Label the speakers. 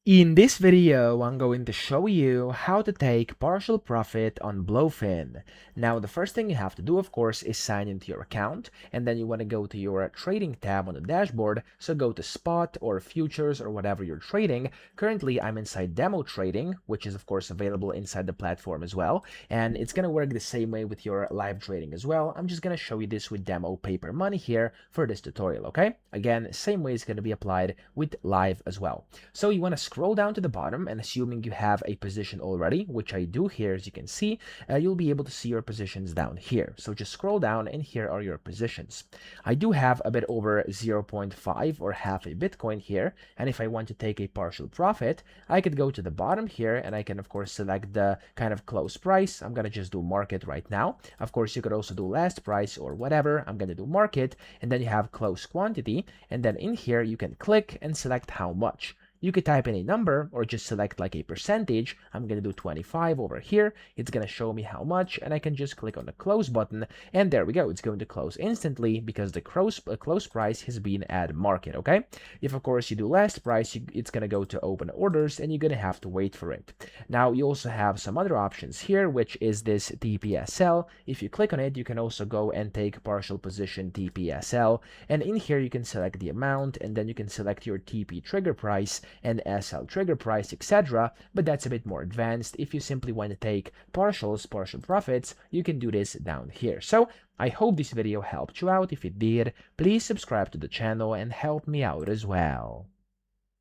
Speaker 1: In this video, I'm going to show you how to take partial profit on BloFin. Now, the first thing you have to do, of course, is sign into your account, and then you want to go to your trading tab on the dashboard. So go to spot or futures or whatever you're trading. Currently, I'm inside demo trading, which is of course available inside the platform as well. And it's going to work the same way with your live trading as well. I'm just going to show you this with demo paper money here for this tutorial, okay? Again, same way is going to be applied with live as well. So you want to scroll down to the bottom, and assuming you have a position already, which I do here, as you can see, you'll be able to see your positions down here. So just scroll down, and here are your positions. I do have a bit over 0.5 or half a Bitcoin here, and if I want to take a partial profit, I could go to the bottom here, and I can of course select the kind of close price. I'm gonna just do market right now. Of course, you could also do last price or whatever. I'm gonna do market, and then you have close quantity, and then in here you can click and select how much. You could type in a number or just select like a percentage. I'm going to do 25 over here. It's going to show me how much, and I can just click on the close button, and there we go. It's going to close instantly because the close price has been at market, okay? If, of course, you do last price, it's going to go to open orders, and you're going to have to wait for it. Now, you also have some other options here, which is this TPSL. If you click on it, you can also go and take partial position TPSL, and in here you can select the amount, and then you can select your TP trigger price and SL trigger price, etc. But that's a bit more advanced. If you simply want to take partial profits, you can do this down here. So I hope this video helped you out. If it did, please subscribe to the channel and help me out as well.